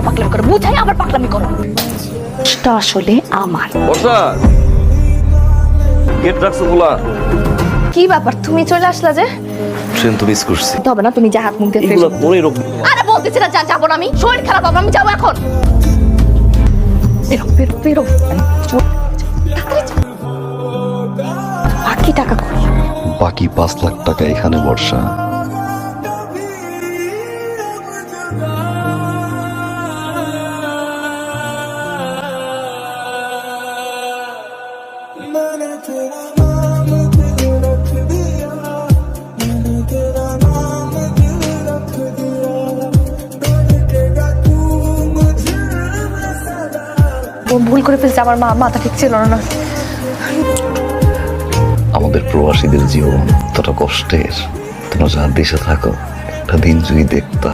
পাগলামি করো, বুঝাই আবার পাগলামি করো। এটা আসলে আমার। কি ব্যাপার, তুমি চলে আসলা যে? ট্রেন তো মিস করছি। তবে না, তুমি যা হাত মুখ দিয়ে ফ্রেশ এগুলো পরে রোগ। আরে বলতেছি না, যাবো না আমি, শরীর খারাপ হবে, আমি যাবো এখন। বেরো বেরো বেরো, বাকি টাকা কই? বাকি 5 লাখ টাকা এখানে বর্ষা। ভুল করে ফেলছে, আমার মাথা ঠিক ছিল না। আমাদের প্রবাসীদের জীবন কতটা কষ্টের। তোমরা যার দেশে থাকো, একটা দিন যদি দেখতা